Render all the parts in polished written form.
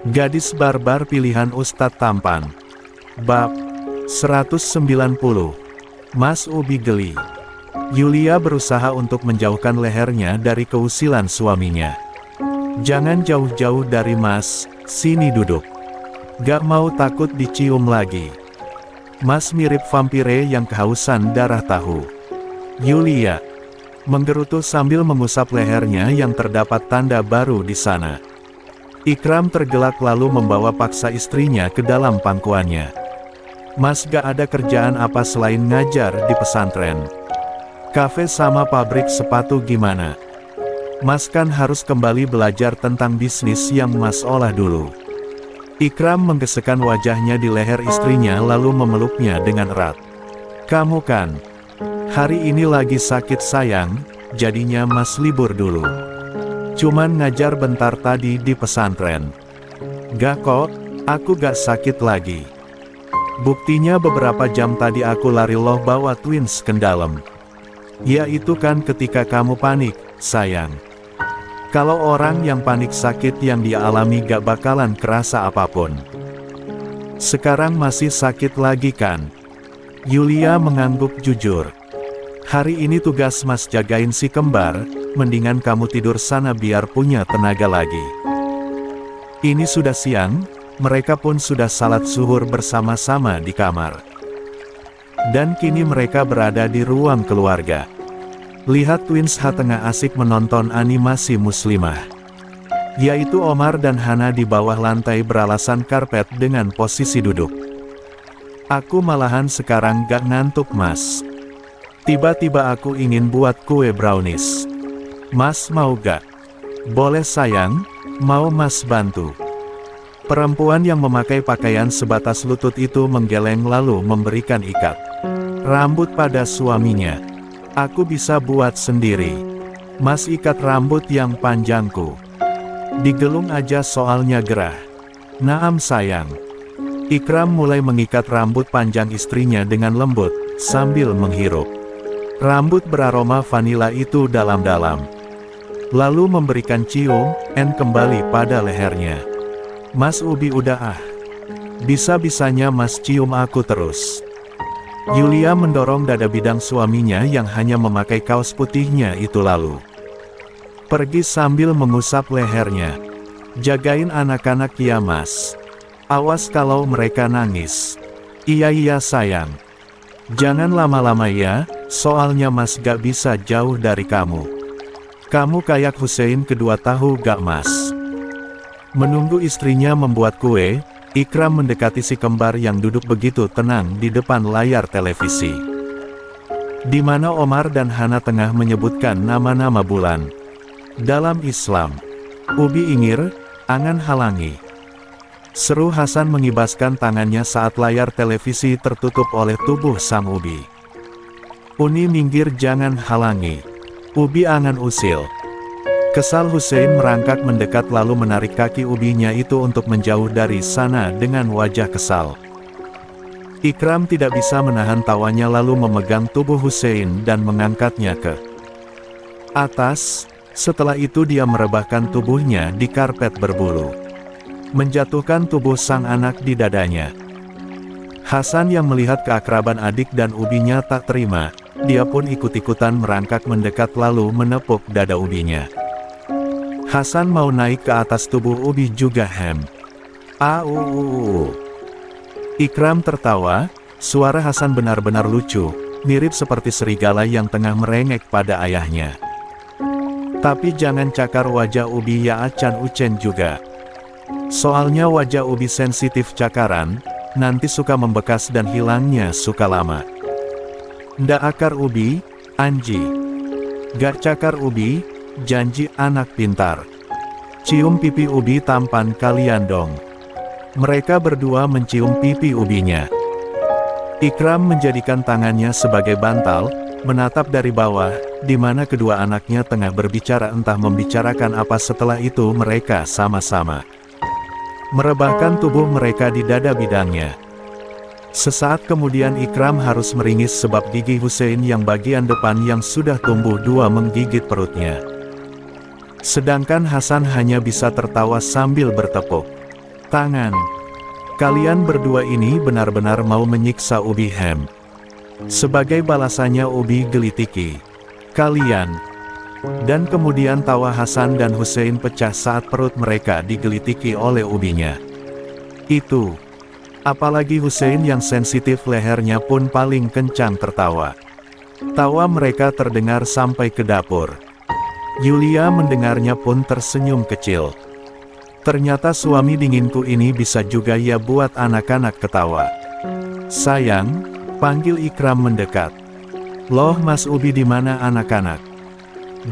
Gadis barbar pilihan Ustadz tampan. Bab 190. Mas Ubi geli. Yulia berusaha untuk menjauhkan lehernya dari keusilan suaminya. Jangan jauh-jauh dari Mas, sini duduk. Gak mau takut dicium lagi. Mas mirip vampire yang kehausan darah tahu. Yulia menggerutu sambil mengusap lehernya yang terdapat tanda baru di sana. Ikram tergelak lalu membawa paksa istrinya ke dalam pangkuannya. Mas gak ada kerjaan apa selain ngajar di pesantren? Kafe sama pabrik sepatu gimana? Mas kan harus kembali belajar tentang bisnis yang Mas olah dulu. Ikram menggesekkan wajahnya di leher istrinya lalu memeluknya dengan erat. Kamu kan hari ini lagi sakit sayang, jadinya Mas libur dulu. Cuman ngajar bentar tadi di pesantren. Gak kok, aku gak sakit lagi. Buktinya beberapa jam tadi aku lari loh bawa twins ke dalam. Ya itu kan ketika kamu panik, sayang. Kalau orang yang panik sakit yang dia alami gak bakalan kerasa apapun. Sekarang masih sakit lagi kan? Yulia mengangguk jujur. Hari ini tugas Mas jagain si kembar, mendingan kamu tidur sana biar punya tenaga lagi. Ini sudah siang, mereka pun sudah salat zuhur bersama-sama di kamar. Dan kini mereka berada di ruang keluarga. Lihat twins tengah asik menonton animasi muslimah. Yaitu Omar dan Hana di bawah lantai beralasan karpet dengan posisi duduk. Aku malahan sekarang gak ngantuk Mas. Tiba-tiba aku ingin buat kue brownies. Mas mau gak? Boleh sayang, mau Mas bantu. Perempuan yang memakai pakaian sebatas lutut itu menggeleng lalu memberikan ikat rambut pada suaminya. Aku bisa buat sendiri. Mas ikat rambut yang panjangku. Digelung aja soalnya gerah. Naam sayang. Ikram mulai mengikat rambut panjang istrinya dengan lembut, sambil menghirup rambut beraroma vanila itu dalam-dalam. Lalu memberikan cium, kembali pada lehernya. Mas Ubi udah Bisa-bisanya Mas cium aku terus. Yulia mendorong dada bidang suaminya yang hanya memakai kaos putihnya itu lalu pergi sambil mengusap lehernya. Jagain anak-anak ya Mas. Awas kalau mereka nangis. Iya sayang. Jangan lama-lama ya, soalnya Mas gak bisa jauh dari kamu. Kamu kayak Hussein kedua tahu gak Mas? Menunggu istrinya membuat kue, Ikram mendekati si kembar yang duduk begitu tenang di depan layar televisi. Di mana Omar dan Hana tengah menyebutkan nama-nama bulan. Dalam Islam, Ubi ingir, angan halangi. Seru Hasan mengibaskan tangannya saat layar televisi tertutup oleh tubuh sang Ubi. Uni minggir jangan halangi. Ubi angan usil. Kesal Hussein merangkak mendekat lalu menarik kaki Ubinya itu untuk menjauh dari sana dengan wajah kesal. Ikram tidak bisa menahan tawanya lalu memegang tubuh Hussein dan mengangkatnya ke atas. Setelah itu dia merebahkan tubuhnya di karpet berbulu. Menjatuhkan tubuh sang anak di dadanya. Hasan yang melihat keakraban adik dan Ubinya tak terima, dia pun ikut-ikutan merangkak mendekat lalu menepuk dada Ubinya. Hasan mau naik ke atas tubuh Ubi juga Ikram tertawa, suara Hasan benar-benar lucu, mirip seperti serigala yang tengah merengek pada ayahnya. Tapi jangan cakar wajah Ubi ya acan ucen juga. Soalnya wajah Ubi sensitif cakaran, nanti suka membekas dan hilangnya suka lama. Ndak akar Ubi, Anji. Gak cakar Ubi, janji anak pintar. Cium pipi Ubi tampan kalian dong. Mereka berdua mencium pipi Ubinya. Ikram menjadikan tangannya sebagai bantal, menatap dari bawah, di mana kedua anaknya tengah berbicara entah membicarakan apa. Setelah itu mereka sama-sama merebahkan tubuh mereka di dada bidangnya. Sesaat kemudian Ikram harus meringis sebab gigi Hussein yang bagian depan yang sudah tumbuh dua menggigit perutnya. Sedangkan Hasan hanya bisa tertawa sambil bertepuk Tangan. Kalian berdua ini benar-benar mau menyiksa Ubi Hem. Sebagai balasannya Ubi gelitiki kalian. Dan kemudian tawa Hasan dan Hussein pecah saat perut mereka digelitiki oleh Ubinya. Itu. Apalagi Hussein yang sensitif lehernya pun paling kencang tertawa. Tawa mereka terdengar sampai ke dapur. Yulia mendengarnya pun tersenyum kecil. Ternyata suami dinginku ini bisa juga ya buat anak-anak ketawa. Sayang, panggil Ikram mendekat. Loh Mas Ubi di mana anak-anak?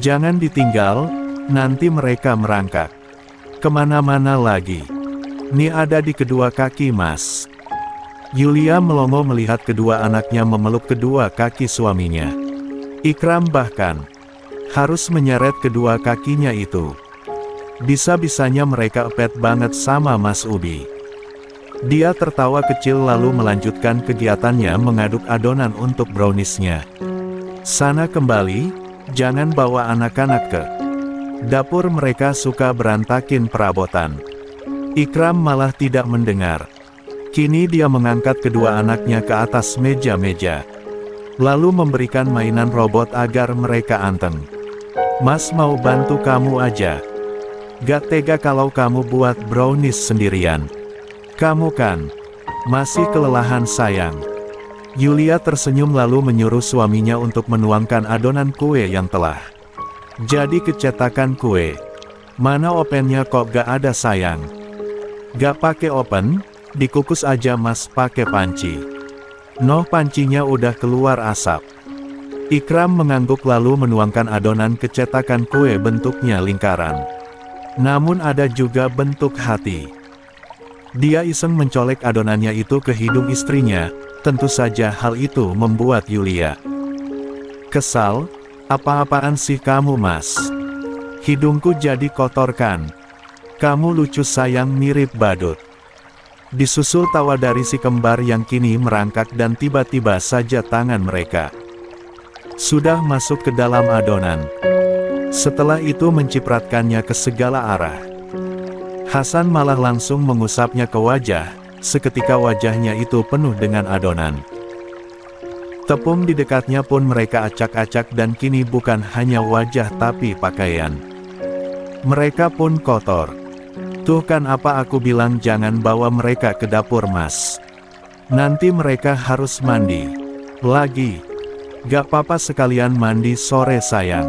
Jangan ditinggal, nanti mereka merangkak. Kemana-mana lagi. Nih ada di kedua kaki Mas. Yulia melongo melihat kedua anaknya memeluk kedua kaki suaminya. Ikram bahkan harus menyeret kedua kakinya itu. Bisa-bisanya mereka epet banget sama Mas Ubi. Dia tertawa kecil lalu melanjutkan kegiatannya mengaduk adonan untuk browniesnya. Sana kembali, jangan bawa anak-anak ke dapur, mereka suka berantakin perabotan. Ikram malah tidak mendengar. Kini dia mengangkat kedua anaknya ke atas meja-meja. Lalu memberikan mainan robot agar mereka anteng. Mas mau bantu kamu aja. Gak tega kalau kamu buat brownies sendirian. Kamu kan masih kelelahan sayang. Yulia tersenyum lalu menyuruh suaminya untuk menuangkan adonan kue yang telah jadi kecetakan kue. Mana opennya kok gak ada sayang? Gak pakai open, dikukus aja Mas pakai panci. Noh pancinya udah keluar asap. Ikram mengangguk lalu menuangkan adonan kecetakan kue bentuknya lingkaran. Namun ada juga bentuk hati. Dia iseng mencolek adonannya itu ke hidung istrinya, tentu saja hal itu membuat Yulia kesal. Apa-apaan sih kamu Mas? Hidungku jadi kotor kan? Kamu lucu sayang mirip badut. Disusul tawa dari si kembar yang kini merangkak dan tiba-tiba saja tangan mereka sudah masuk ke dalam adonan. Setelah itu mencipratkannya ke segala arah. Hasan malah langsung mengusapnya ke wajah, seketika wajahnya itu penuh dengan adonan. Tepung di dekatnya pun mereka acak-acak dan kini bukan hanya wajah tapi pakaian mereka pun kotor. Tuh kan apa aku bilang jangan bawa mereka ke dapur Mas. Nanti mereka harus mandi lagi. Gak apa-apa sekalian mandi sore sayang.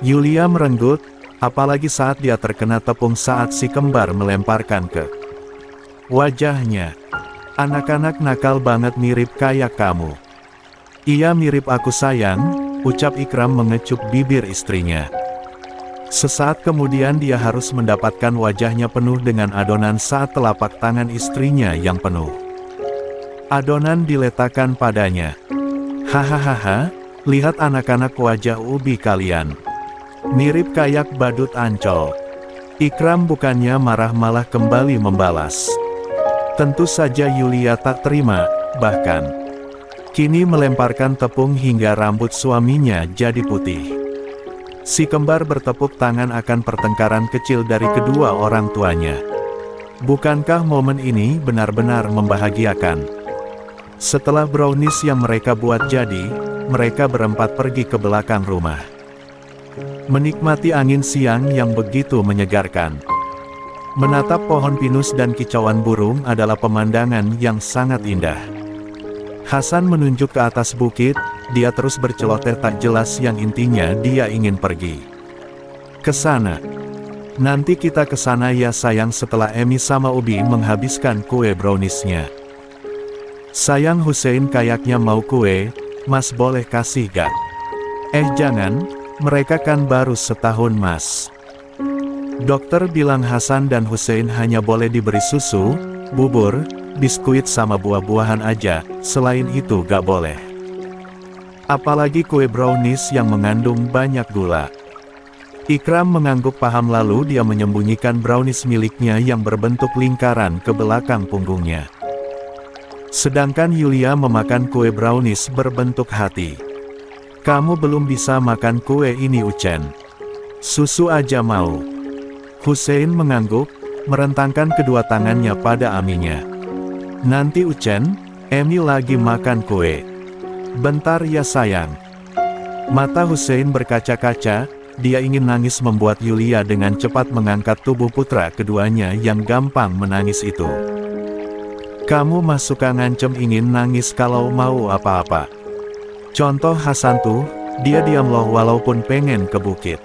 Yulia merenggut, apalagi saat dia terkena tepung saat si kembar melemparkan ke wajahnya. Anak-anak nakal banget mirip kayak kamu. Iya mirip aku sayang, ucap Ikram mengecup bibir istrinya. Sesaat kemudian dia harus mendapatkan wajahnya penuh dengan adonan saat telapak tangan istrinya yang penuh adonan diletakkan padanya. Hahaha, lihat anak-anak wajah Ubi kalian. Mirip kayak badut Ancol. Ikram bukannya marah malah kembali membalas. Tentu saja Yulia tak terima, bahkan kini melemparkan tepung hingga rambut suaminya jadi putih. Si kembar bertepuk tangan akan pertengkaran kecil dari kedua orang tuanya. Bukankah momen ini benar-benar membahagiakan? Setelah brownies yang mereka buat jadi, mereka berempat pergi ke belakang rumah. Menikmati angin siang yang begitu menyegarkan. Menatap pohon pinus dan kicauan burung adalah pemandangan yang sangat indah. Hasan menunjuk ke atas bukit, dia terus berceloteh tak jelas yang intinya dia ingin pergi ke sana. Nanti kita ke sana ya sayang setelah Emi sama Ubi menghabiskan kue browniesnya. Sayang Hussein kayaknya mau kue, Mas boleh kasih gak? Jangan. Mereka kan baru setahun Mas. Dokter bilang Hasan dan Hussein hanya boleh diberi susu, bubur, biskuit sama buah-buahan aja, selain itu gak boleh. Apalagi kue brownies yang mengandung banyak gula. Ikram mengangguk paham lalu dia menyembunyikan brownies miliknya yang berbentuk lingkaran ke belakang punggungnya. Sedangkan Yulia memakan kue brownies berbentuk hati. Kamu belum bisa makan kue ini Ucen. Susu aja mau. Hussein mengangguk, merentangkan kedua tangannya pada Aminya. Nanti Uchen, Emi lagi makan kue. Bentar ya sayang. Mata Hussein berkaca-kaca, dia ingin nangis membuat Yulia dengan cepat mengangkat tubuh putra keduanya yang gampang menangis itu. Kamu mah suka ngancem ingin nangis kalau mau apa-apa. Contoh Hasan tuh, dia diam loh walaupun pengen ke bukit.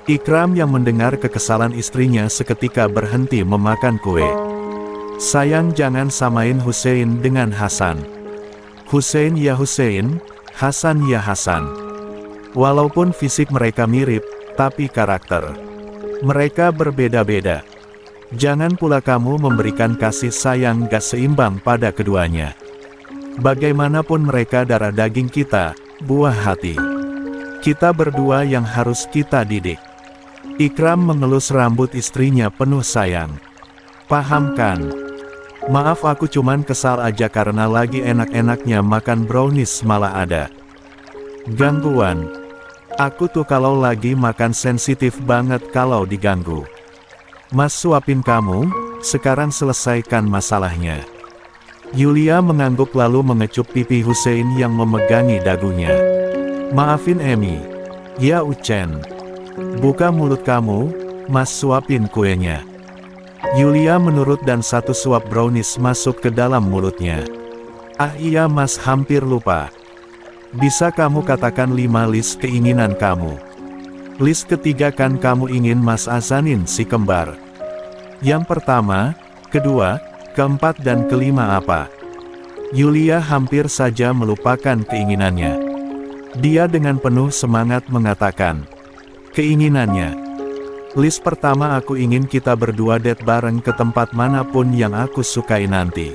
Ikram yang mendengar kekesalan istrinya seketika berhenti memakan kue. Sayang jangan samain Hussein dengan Hasan. Hussein ya Hussein, Hasan ya Hasan. Walaupun fisik mereka mirip, tapi karakter mereka berbeda-beda. Jangan pula kamu memberikan kasih sayang gak seimbang pada keduanya. Bagaimanapun mereka darah daging kita, buah hati. Kita berdua yang harus kita didik. Ikram mengelus rambut istrinya penuh sayang. Pahamkan. Maaf aku cuman kesal aja karena lagi enak-enaknya makan brownies malah ada gangguan. Aku tuh kalau lagi makan sensitif banget kalau diganggu. Mas suapin kamu, sekarang selesaikan masalahnya. Yulia mengangguk lalu mengecup pipi Hussein yang memegangi dagunya. Maafin Emi. Ya Uchen. Buka mulut kamu, Mas suapin kuenya. Yulia menurut dan satu suap brownies masuk ke dalam mulutnya. Ah iya Mas hampir lupa. Bisa kamu katakan 5 list keinginan kamu. List ketiga kan kamu ingin Mas azanin si kembar. Yang pertama, kedua, keempat dan kelima apa? Yulia hampir saja melupakan keinginannya. Dia dengan penuh semangat mengatakan keinginannya. List pertama aku ingin kita berdua date bareng ke tempat manapun yang aku sukai nanti.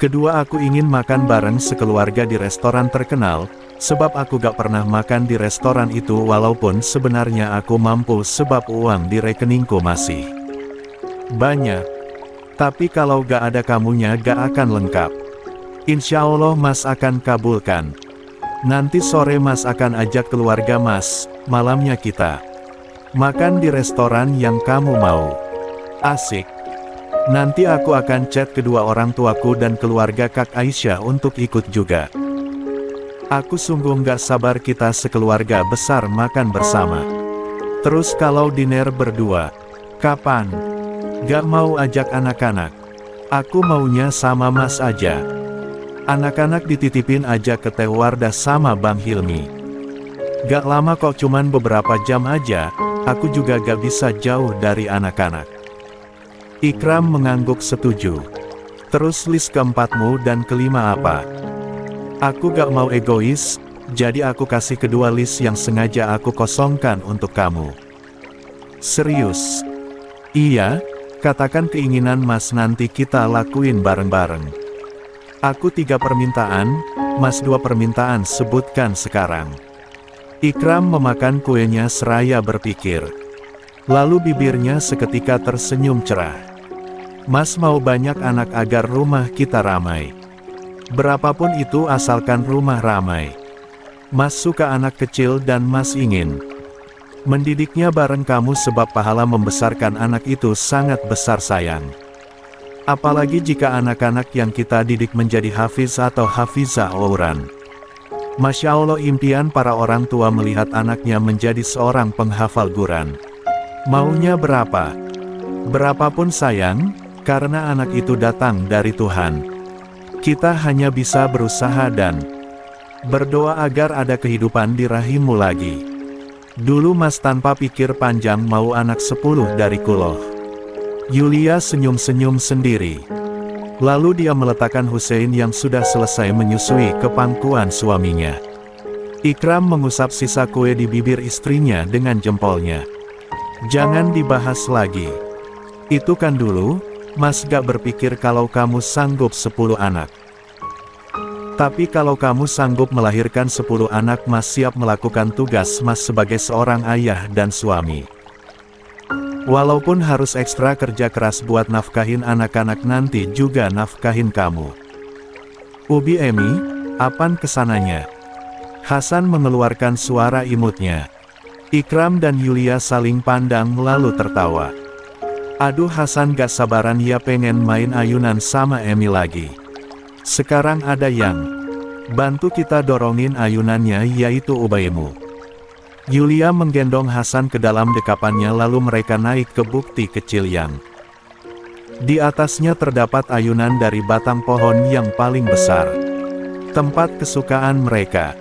Kedua aku ingin makan bareng sekeluarga di restoran terkenal, sebab aku gak pernah makan di restoran itu walaupun sebenarnya aku mampu sebab uang di rekeningku masih banyak. Tapi kalau gak ada kamunya gak akan lengkap. Insya Allah Mas akan kabulkan. Nanti sore Mas akan ajak keluarga Mas, malamnya kita makan di restoran yang kamu mau. Asik. Nanti aku akan chat kedua orang tuaku dan keluarga Kak Aisyah untuk ikut juga. Aku sungguh gak sabar kita sekeluarga besar makan bersama. Terus kalau dinner berdua, kapan? Gak mau ajak anak-anak. Aku maunya sama Mas aja. Anak-anak dititipin aja ke Teh Wardah sama Bang Hilmi. Gak lama kok cuman beberapa jam aja, aku juga gak bisa jauh dari anak-anak. Ikram mengangguk setuju. Terus list keempatmu dan kelima apa? Aku gak mau egois, jadi aku kasih kedua list yang sengaja aku kosongkan untuk kamu. Serius? Iya, katakan keinginan Mas nanti kita lakuin bareng-bareng. Aku 3 permintaan, Mas 2 permintaan sebutkan sekarang. Ikram memakan kuenya seraya berpikir. Lalu bibirnya seketika tersenyum cerah. Mas mau banyak anak agar rumah kita ramai. Berapapun itu asalkan rumah ramai. Mas suka anak kecil dan Mas ingin mendidiknya bareng kamu sebab pahala membesarkan anak itu sangat besar sayang. Apalagi jika anak-anak yang kita didik menjadi hafiz atau hafizah Quran. Masya Allah impian para orang tua melihat anaknya menjadi seorang penghafal Quran. Maunya berapa? Berapapun sayang, karena anak itu datang dari Tuhan. Kita hanya bisa berusaha dan berdoa agar ada kehidupan di rahimmu lagi. Dulu Mas tanpa pikir panjang mau anak 10 dari Kuloh. Yulia senyum-senyum sendiri. Lalu dia meletakkan Hussein yang sudah selesai menyusui ke pangkuan suaminya. Ikram mengusap sisa kue di bibir istrinya dengan jempolnya. Jangan dibahas lagi. Itu kan dulu, Mas gak berpikir kalau kamu sanggup 10 anak. Tapi kalau kamu sanggup melahirkan 10 anak Mas siap melakukan tugas Mas sebagai seorang ayah dan suami. Walaupun harus ekstra kerja keras buat nafkahin anak-anak nanti juga nafkahin kamu. Ubi Emi, apan kesananya? Hasan mengeluarkan suara imutnya. Ikram dan Yulia saling pandang lalu tertawa. Aduh, Hasan gak sabaran ya pengen main ayunan sama Emi lagi. Sekarang ada yang bantu kita dorongin ayunannya, yaitu Ubaymu. Yulia menggendong Hasan ke dalam dekapannya lalu mereka naik ke bukti kecil yang di atasnya terdapat ayunan dari batang pohon yang paling besar. Tempat kesukaan mereka.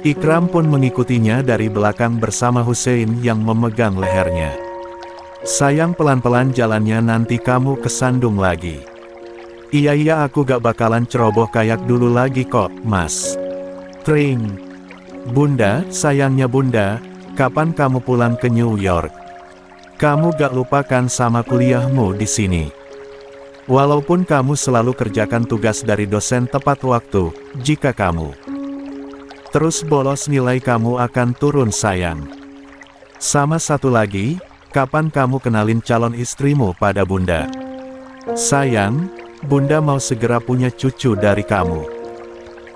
Ikram pun mengikutinya dari belakang bersama Hussein yang memegang lehernya. Sayang, pelan-pelan jalannya, nanti kamu kesandung lagi. Iya aku gak bakalan ceroboh kayak dulu lagi kok, Mas. Tring. Bunda, sayangnya Bunda, kapan kamu pulang ke New York? Kamu gak lupakan sama kuliahmu di sini? Walaupun kamu selalu kerjakan tugas dari dosen tepat waktu, jika kamu terus bolos nilai kamu akan turun sayang. Sama satu lagi, kapan kamu kenalin calon istrimu pada Bunda? Sayang, Bunda mau segera punya cucu dari kamu.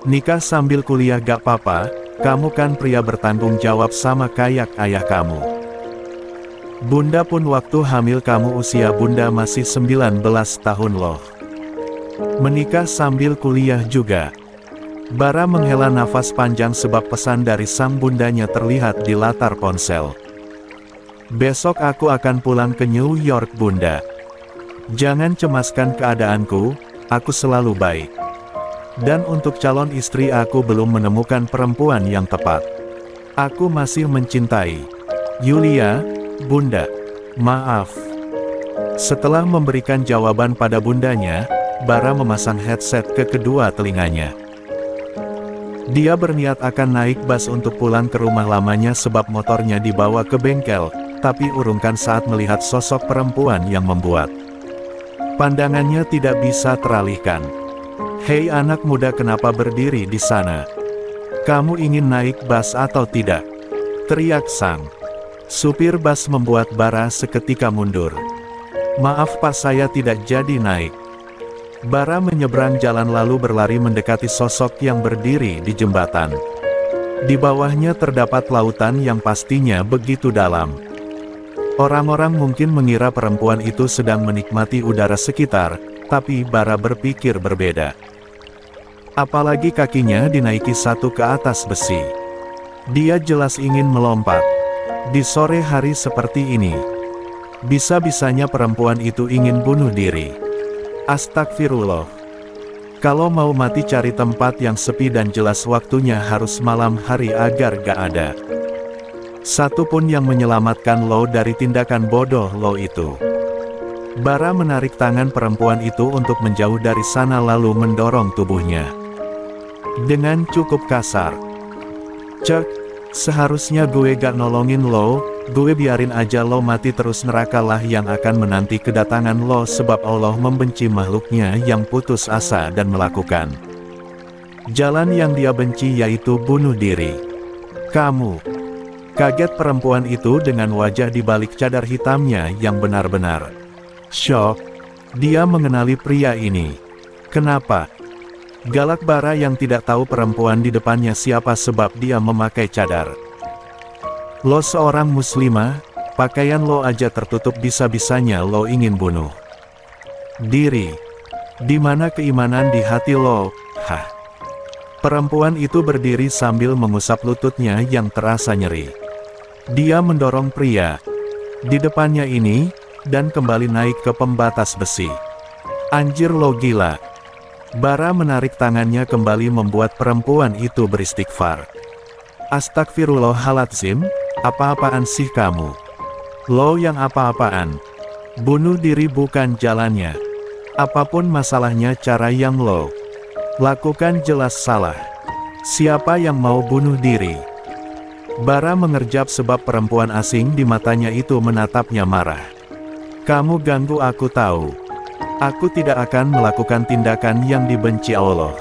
Nikah sambil kuliah gak apa-apa, kamu kan pria bertanggung jawab sama kayak ayah kamu. Bunda pun waktu hamil kamu usia Bunda masih 19 tahun loh. Menikah sambil kuliah juga. Bara menghela nafas panjang sebab pesan dari sang bundanya terlihat di latar ponsel. Besok aku akan pulang ke New York Bunda. Jangan cemaskan keadaanku, aku selalu baik. Dan untuk calon istri aku belum menemukan perempuan yang tepat. Aku masih mencintai Yulia, Bunda. Maaf. Setelah memberikan jawaban pada bundanya, Bara memasang headset ke kedua telinganya. Dia berniat akan naik bus untuk pulang ke rumah lamanya sebab motornya dibawa ke bengkel, tapi urungkan saat melihat sosok perempuan yang membuat pandangannya tidak bisa teralihkan. Hei anak muda, kenapa berdiri di sana? Kamu ingin naik bus atau tidak? Teriak sang supir bus membuat Bara seketika mundur. Maaf Pak, saya tidak jadi naik. Bara menyeberang jalan lalu berlari mendekati sosok yang berdiri di jembatan. Di bawahnya terdapat lautan yang pastinya begitu dalam. Orang-orang mungkin mengira perempuan itu sedang menikmati udara sekitar, tapi Bara berpikir berbeda. Apalagi kakinya dinaiki satu ke atas besi. Dia jelas ingin melompat. Di sore hari seperti ini, bisa-bisanya perempuan itu ingin bunuh diri. Astagfirullah. Kalau mau mati cari tempat yang sepi dan jelas waktunya harus malam hari agar gak ada satu pun yang menyelamatkan lo dari tindakan bodoh lo itu. Bara menarik tangan perempuan itu untuk menjauh dari sana lalu mendorong tubuhnya dengan cukup kasar. Cek, seharusnya gue gak nolongin lo, gue biarin aja lo mati terus, nerakalah yang akan menanti kedatangan lo sebab Allah membenci makhluknya yang putus asa dan melakukan jalan yang dia benci, yaitu bunuh diri. Kamu. Kaget perempuan itu dengan wajah di balik cadar hitamnya yang benar-benar syok. Dia mengenali pria ini. Kenapa? Galak Bara yang tidak tahu perempuan di depannya siapa sebab dia memakai cadar. Lo seorang muslimah, pakaian lo aja tertutup, bisa-bisanya lo ingin bunuh diri. Di mana keimanan di hati lo? Hah? Perempuan itu berdiri sambil mengusap lututnya yang terasa nyeri. Dia mendorong pria di depannya ini, dan kembali naik ke pembatas besi. Anjir lo gila. Bara menarik tangannya kembali membuat perempuan itu beristighfar. Astagfirullahaladzim, apa-apaan sih kamu? Lo yang apa-apaan? Bunuh diri bukan jalannya. Apapun masalahnya, cara yang lo lakukan jelas salah. Siapa yang mau bunuh diri? Bara mengerjap sebab perempuan asing di matanya itu menatapnya marah. Kamu ganggu aku tahu. Aku tidak akan melakukan tindakan yang dibenci Allah.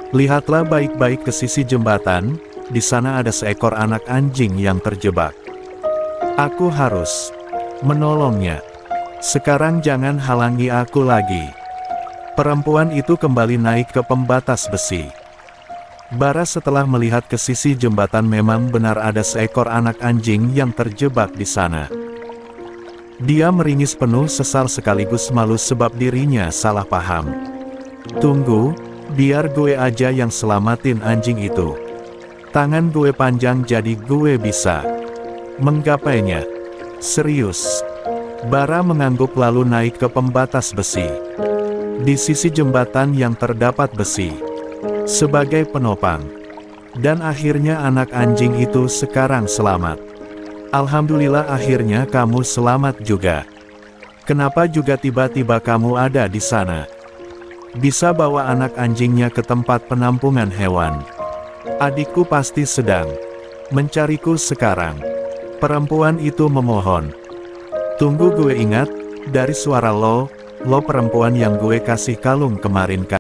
Lihatlah baik-baik ke sisi jembatan, di sana ada seekor anak anjing yang terjebak. Aku harus menolongnya. Sekarang jangan halangi aku lagi. Perempuan itu kembali naik ke pembatas besi. Bara setelah melihat ke sisi jembatan memang benar ada seekor anak anjing yang terjebak di sana. Dia meringis penuh sesal sekaligus malu sebab dirinya salah paham. Tunggu, biar gue aja yang selamatin anjing itu. Tangan gue panjang jadi gue bisa menggapainya. Serius. Bara mengangguk lalu naik ke pembatas besi. Di sisi jembatan yang terdapat besi sebagai penopang. Dan akhirnya anak anjing itu sekarang selamat. Alhamdulillah akhirnya kamu selamat juga. Kenapa juga tiba-tiba kamu ada di sana? Bisa bawa anak anjingnya ke tempat penampungan hewan. Adikku pasti sedang mencariku sekarang. Perempuan itu memohon. Tunggu, gue ingat, dari suara lo perempuan yang gue kasih kalung kemarin kan?